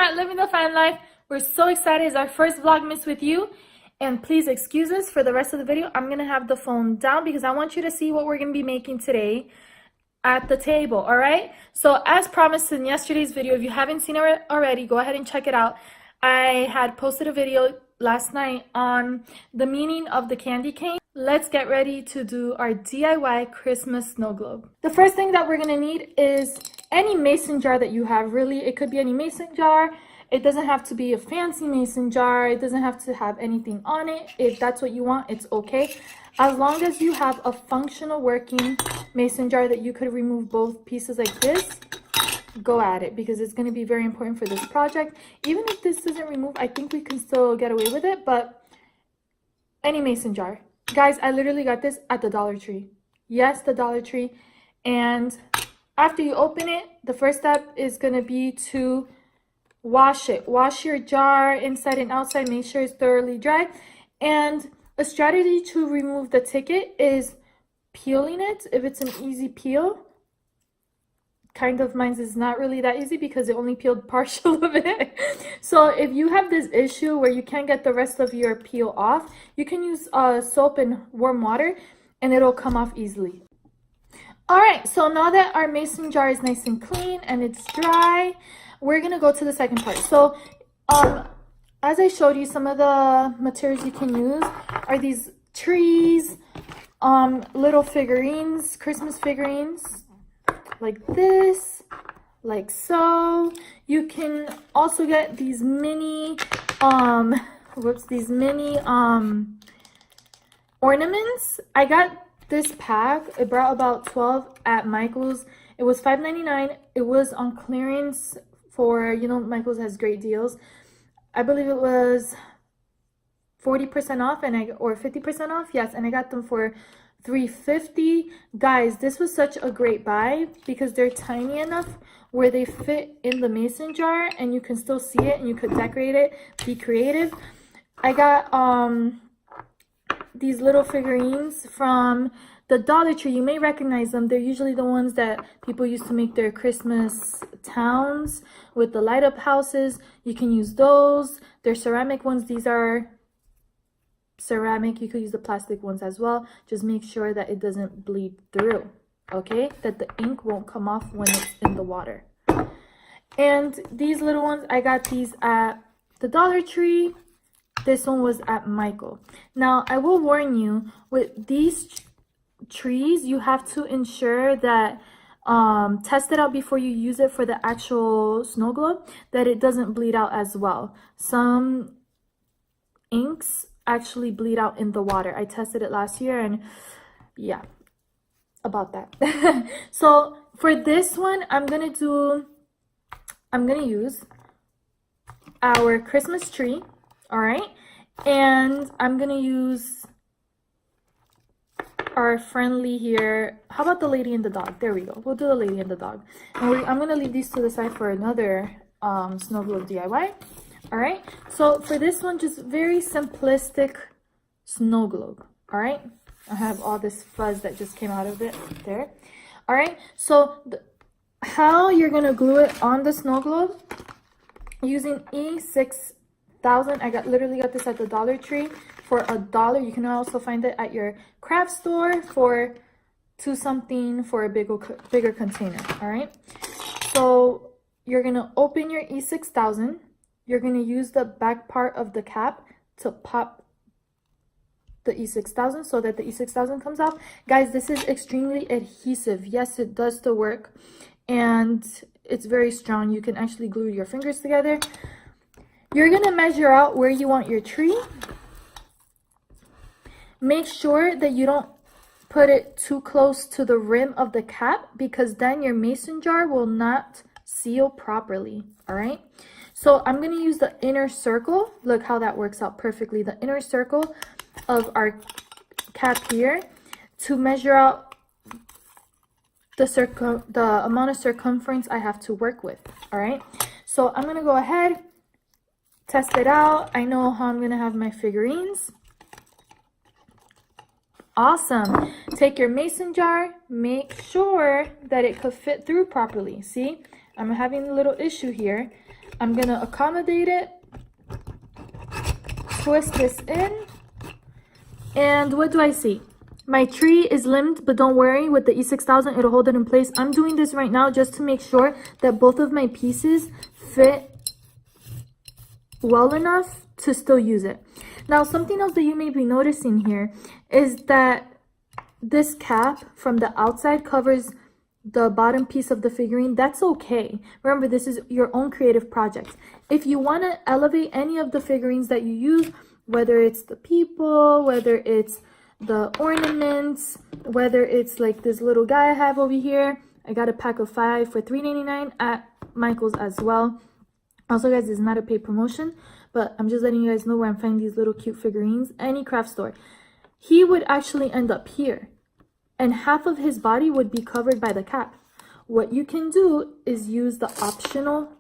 at Living the Fan Life. We're so excited. It's our first Vlogmas with you. And please excuse us for the rest of the video. I'm going to have the phone down because I want you to see what we're going to be making today at the table, all right? So as promised in yesterday's video, if you haven't seen it already, go ahead and check it out. I had posted a video last night on the meaning of the candy cane. Let's get ready to do our DIY Christmas snow globe. The first thing that we're going to need is any mason jar that you have. Really, it could be any mason jar. It doesn't have to be a fancy mason jar. It doesn't have to have anything on it. If that's what you want, it's okay. As long as you have a functional working mason jar that you could remove both pieces like this, go at it, because it's going to be very important for this project. Even if this doesn't remove, I think we can still get away with it, but any mason jar. Guys, I literally got this at the Dollar Tree. Yes, the Dollar Tree. And after you open it, the first step is going to be to wash it. Wash your jar inside and outside. Make sure it's thoroughly dry. And a strategy to remove the ticket is peeling it. If it's an easy peel, kind of mine is not really that easy because it only peeled partial of it. So if you have this issue where you can't get the rest of your peel off, you can use soap and warm water and it'll come off easily. All right, so now that our mason jar is nice and clean and it's dry, we're gonna go to the second part. So as I showed you, some of the materials you can use are these trees, little figurines, Christmas figurines, like this, like so. You can also get these mini ornaments. I got this pack. It brought about 12 at Michael's. It was $5.99. It was on clearance for, you know, Michael's has great deals. I believe it was 40% off or 50% off. Yes, and I got them for $3.50. Guys, this was such a great buy because they're tiny enough where they fit in the mason jar and you can still see it and you could decorate it, be creative. I got these little figurines from the Dollar Tree. You may recognize them. They're usually the ones that people used to make their Christmas towns with the light up houses. You can use those. They're ceramic ones. These are ceramic. You could use the plastic ones as well. Just make sure that it doesn't bleed through, okay? That the ink won't come off when it's in the water. And these little ones, I got these at the Dollar Tree. This one was at Michael. Now, I will warn you, with these trees, you have to ensure that test it out before you use it for the actual snow globe, that it doesn't bleed out as well. Some inks actually bleed out in the water. I tested it last year and yeah, about that. So for this one, I'm gonna use our Christmas tree, all right? And I'm gonna use our friendly here. How about the lady and the dog? There we go. We'll do the lady and the dog. And I'm gonna leave these to the side for another snow globe DIY. All right, so for this one, just very simplistic snow globe. All right, I have all this fuzz that just came out of it there. All right, so how you're gonna glue it on the snow globe using E6000. I literally got this at the Dollar Tree for $1. You can also find it at your craft store for $2 something for a bigger container. All right, so you're gonna open your E6000. You're going to use the back part of the cap to pop the E6000 so that the E6000 comes off. Guys, this is extremely adhesive. Yes, it does the work and it's very strong. You can actually glue your fingers together. You're going to measure out where you want your tree. Make sure that you don't put it too close to the rim of the cap because then your mason jar will not seal properly. All right. So I'm going to use the inner circle. Look how that works out perfectly. The inner circle of our cap here to measure out the amount of circumference I have to work with. All right. So I'm going to go ahead, test it out. I know how I'm going to have my figurines. Awesome. Take your mason jar. Make sure that it could fit through properly. See, I'm having a little issue here. I'm gonna accommodate it, twist this in, and what do I see? My tree is limbed, but don't worry, with the E6000 it'll hold it in place. I'm doing this right now just to make sure that both of my pieces fit well enough to still use it. Now, something else that you may be noticing here is that this cap from the outside covers the bottom piece of the figurine. That's okay. Remember, this is your own creative project. If you want to elevate any of the figurines that you use, whether it's the people, whether it's the ornaments, whether it's like this little guy I have over here, I got a pack of 5 for $3.99 at Michael's as well. Also, guys, this is not a paid promotion, but I'm just letting you guys know where I'm finding these little cute figurines. Any craft store. He would actually end up here, and half of his body would be covered by the cap. What you can do is use the optional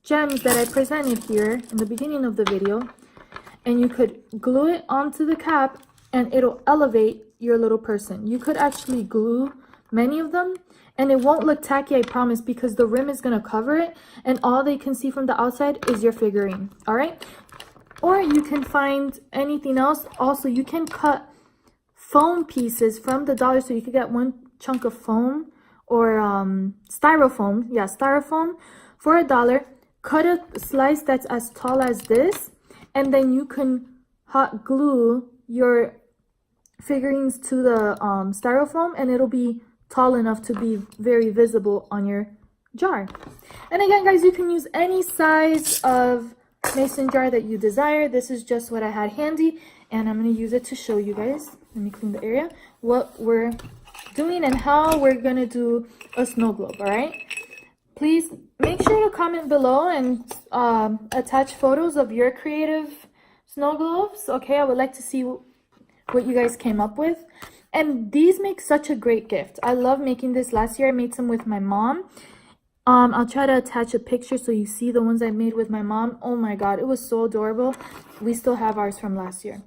gems that I presented here in the beginning of the video, and you could glue it onto the cap and it'll elevate your little person. You could actually glue many of them and it won't look tacky, I promise, because the rim is going to cover it and all they can see from the outside is your figurine. All right, or you can find anything else. Also, you can cut foam pieces from the dollar, so you could get one chunk of foam or styrofoam, yeah, styrofoam for $1. Cut a slice that's as tall as this, and then you can hot glue your figurines to the styrofoam, and it'll be tall enough to be very visible on your jar. And again, guys, you can use any size of mason jar that you desire. This is just what I had handy, and I'm going to use it to show you guys. Let me clean the area, what we're doing and how we're going to do a snow globe. All right, please make sure to comment below and attach photos of your creative snow globes. Okay, I would like to see what you guys came up with. And these make such a great gift. I love making this. Last year I made some with my mom. I'll try to attach a picture so you see the ones I made with my mom. Oh my god, it was so adorable. We still have ours from last year.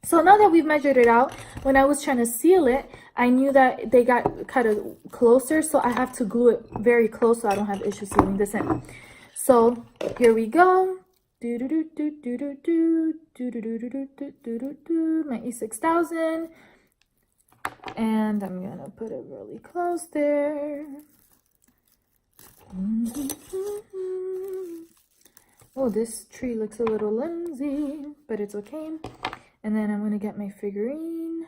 So now that we've measured it out, when I was trying to seal it, I knew that they got kind of closer, so I have to glue it very close so I don't have issues sealing this in. So here we go. My E6000, and I'm gonna put it really close there. Oh, this tree looks a little flimsy, but it's okay. And then I'm gonna get my figurine,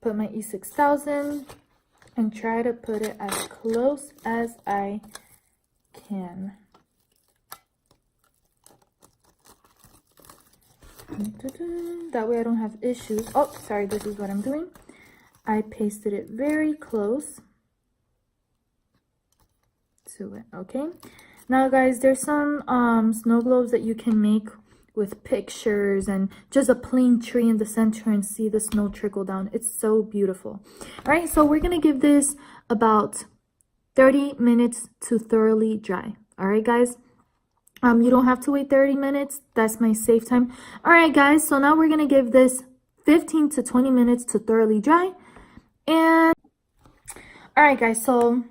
put my E6000, and try to put it as close as I can. That way I don't have issues. Oh, sorry, this is what I'm doing. I pasted it very close to it. Okay, now guys, there's some snow globes that you can make with pictures and just a plain tree in the center and see the snow trickle down. It's so beautiful. All right, so we're gonna give this about 30 minutes to thoroughly dry. All right, guys. You don't have to wait 30 minutes. That's my safe time. All right, guys. So now we're going to give this 15 to 20 minutes to thoroughly dry. And all right, guys. So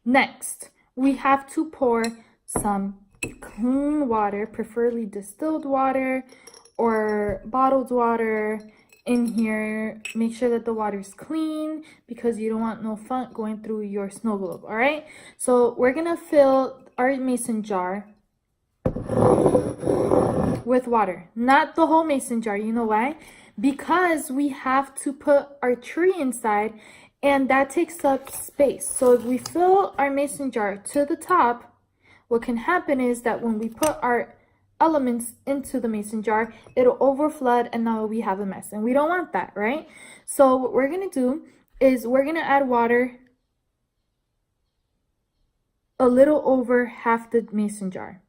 next, we have to pour some clean water, preferably distilled water or bottled water in here. Make sure that the water is clean because you don't want no funk going through your snow globe. All right. So we're going to fill our mason jar with water, not the whole mason jar. You know why? Because we have to put our tree inside and that takes up space. So if we fill our mason jar to the top, what can happen is that when we put our elements into the mason jar, it'll overflood and now we have a mess, and we don't want that, right? So what we're gonna do is we're gonna add water a little over half the mason jar.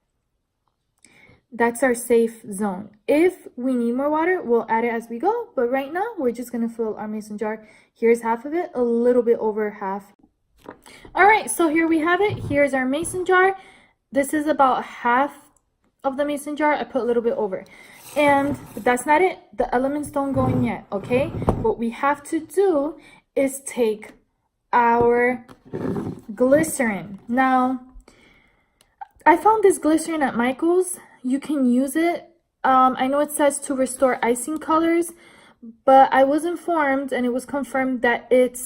That's our safe zone. If we need more water, we'll add it as we go. But right now, we're just going to fill our mason jar. Here's half of it, a little bit over half. All right, so here we have it. Here's our mason jar. This is about half of the mason jar. I put a little bit over. And that's not it. The elements don't go in yet, okay? What we have to do is take our glycerin. Now, I found this glycerin at Michael's. You can use it. I know it says to restore icing colors, but I was informed and it was confirmed that it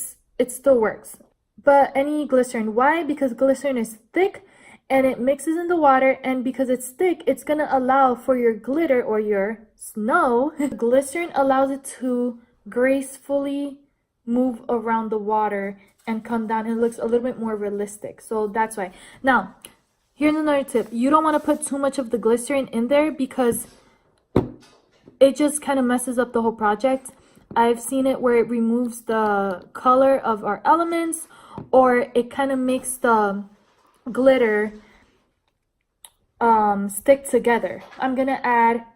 still works. But any glycerin, why? Because glycerin is thick and it mixes in the water, and because it's thick, it's gonna allow for your glitter or your snow. Glycerin allows it to gracefully move around the water and come down. It looks a little bit more realistic, so that's why. Now, here's another tip. You don't want to put too much of the glycerin in there because it just kind of messes up the whole project. I've seen it where it removes the color of our elements, or it kind of makes the glitter stick together. I'm gonna add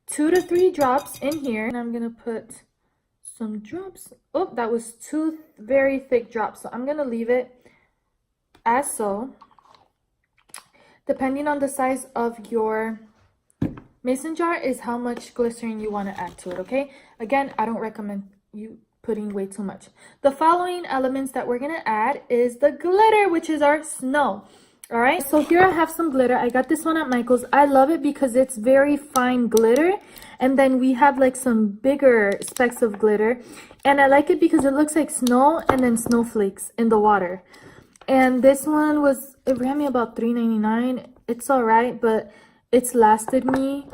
2 to 3 drops in here, and I'm gonna put some drops. Oh, that was 2 very thick drops, so I'm gonna leave it as so. Depending on the size of your mason jar is how much glycerin you want to add to it, okay? Again, I don't recommend you putting way too much. The following elements that we're gonna add is the glitter, which is our snow. All right, so here I have some glitter. I got this one at Michael's. I love it because it's very fine glitter, and then we have like some bigger specks of glitter, and I like it because it looks like snow and then snowflakes in the water. And this one it ran me about $3.99. It's all right, but it's lasted me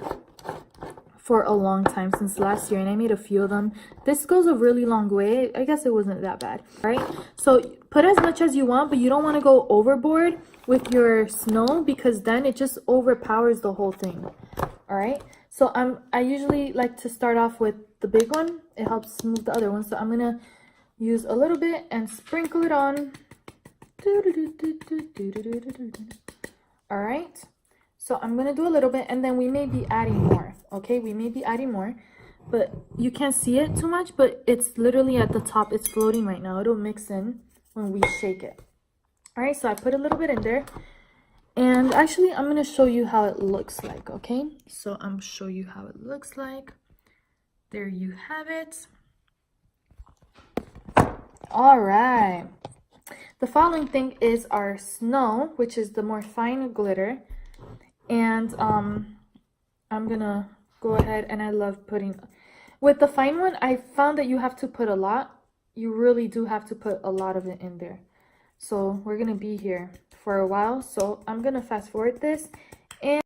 for a long time, since last year, and I made a few of them. This goes a really long way. I guess it wasn't that bad. All right, so put as much as you want, but you don't want to go overboard with your snow because then it just overpowers the whole thing. All right, so I usually like to start off with the big one. It helps smooth the other one, so I'm gonna use a little bit and sprinkle it on. All right, so I'm gonna do a little bit, and then we may be adding more. Okay, we may be adding more, but you can't see it too much, but it's literally at the top. It's floating right now. It'll mix in when we shake it. All right, so I put a little bit in there, and actually I'm gonna show you how it looks like. Okay, so I'm show you how it looks like. There you have it. All right, the following thing is our snow, which is the more fine glitter, and I'm gonna go ahead, and I love putting with the fine one. I found that you have to put a lot. You really do have to put a lot of it in there. So we're gonna be here for a while, so I'm gonna fast forward this. And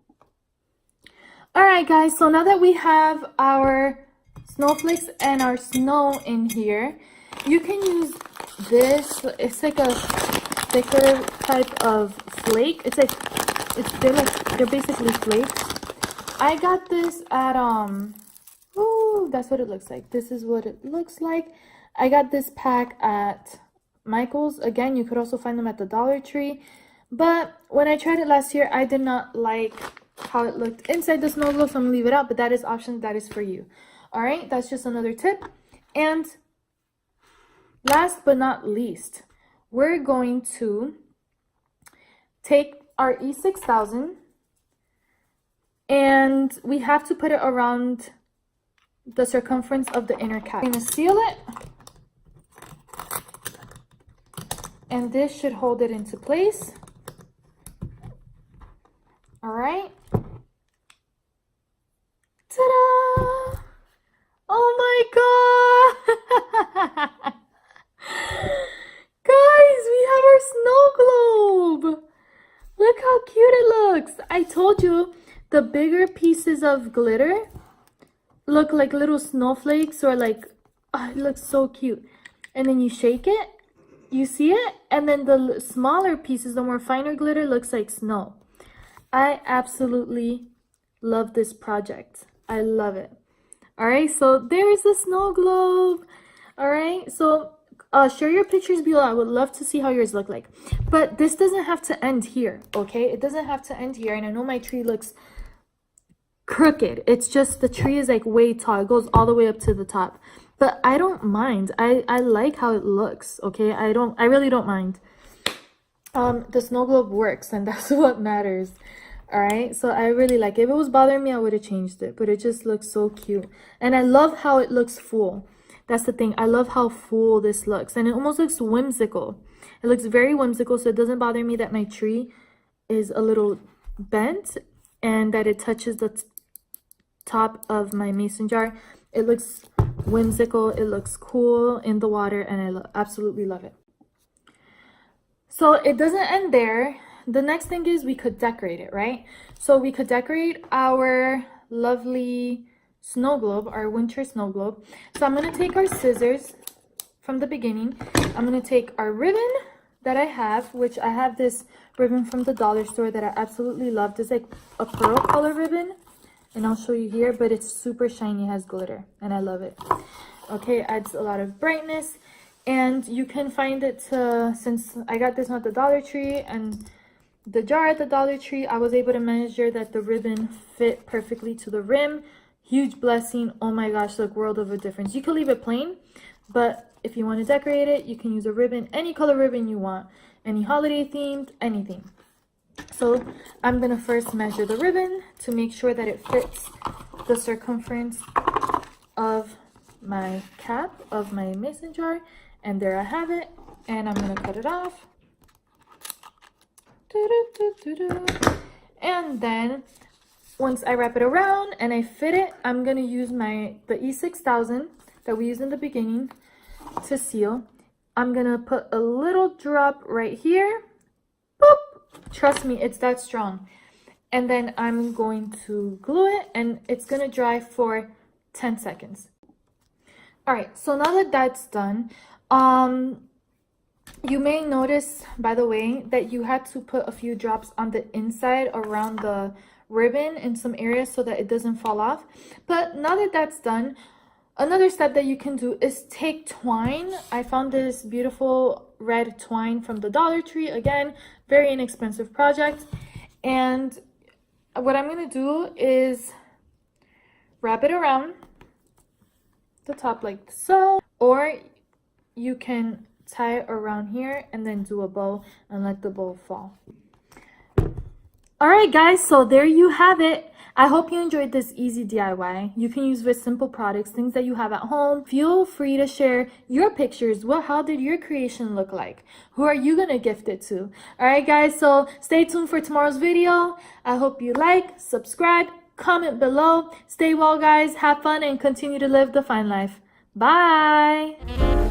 all right guys, so now that we have our snowflakes and our snow in here, you can use this. It's like a thicker type of flake. They're basically flakes. I got this at that's what it looks like. This is what it looks like. I got this pack at Michael's. Again, you could also find them at the Dollar Tree, but when I tried it last year, I did not like how it looked inside the snow globe, so I'm gonna leave it out, but that is option. That is for you. All right, that's just another tip. And last but not least, we're going to take our E6000, and we have to put it around the circumference of the inner cap. I'm going to seal it, and this should hold it into place. All right. Ta-da! Oh my god! Guys, we have our snow globe! Look how cute it looks! I told you, the bigger pieces of glitter look like little snowflakes, or like, oh, it looks so cute. And then you shake it, you see it, and then the smaller pieces, the more finer glitter, looks like snow. I absolutely love this project. I love it. All right, so there's the snow globe. All right, so share your pictures below. I would love to see how yours look like. But this doesn't have to end here, okay? It doesn't have to end here. And I know my tree looks crooked. It's just the tree is like way tall. It goes all the way up to the top. But I don't mind. I like how it looks, okay? I really don't mind. The snow globe works, and that's what matters. All right, so I really like it. If it was bothering me, I would have changed it, but it just looks so cute. And I love how it looks full. That's the thing. I love how full this looks, and it almost looks whimsical. It looks very whimsical, so it doesn't bother me that my tree is a little bent and that it touches the top of my mason jar. It looks whimsical, it looks cool in the water, and I absolutely love it. So it doesn't end there. The next thing is we could decorate it, right? So we could decorate our lovely snow globe, our winter snow globe. So I'm going to take our scissors from the beginning. I'm going to take our ribbon that I have, which I have this ribbon from the dollar store that I absolutely love. It's like a pearl color ribbon, and I'll show you here, but it's super shiny, it has glitter, and I love it. Okay, it adds a lot of brightness, and you can find it since I got this at the Dollar Tree and the jar at the Dollar Tree, I was able to measure that the ribbon fit perfectly to the rim. Huge blessing. Oh my gosh, look, world of a difference. You could leave it plain, but if you want to decorate it, you can use a ribbon, any color ribbon you want, any holiday themed, anything. So I'm going to first measure the ribbon to make sure that it fits the circumference of my cap of my mason jar. And there I have it. And I'm going to cut it off. And then once I wrap it around and I fit it, I'm going to use the E6000 that we used in the beginning to seal. I'm going to put a little drop right here. Boop. Trust me, it's that strong. And then I'm going to glue it, and it's going to dry for 10 seconds. All right, so now that that's done, you may notice, by the way, that you had to put a few drops on the inside around the ribbon in some areas so that it doesn't fall off. But now that that's done, another step that you can do is take twine. I found this beautiful red twine from the Dollar Tree. Again, very inexpensive project. And what I'm going to do is wrap it around the top like so. Or you can tie it around here and then do a bow and let the bow fall. All right, guys, so there you have it. I hope you enjoyed this easy DIY. You can use with simple products, things that you have at home. Feel free to share your pictures. How did your creation look like? Who are you gonna gift it to? All right, guys, so stay tuned for tomorrow's video. I hope you like, subscribe, comment below. Stay well, guys. Have fun and continue to live the fine life. Bye.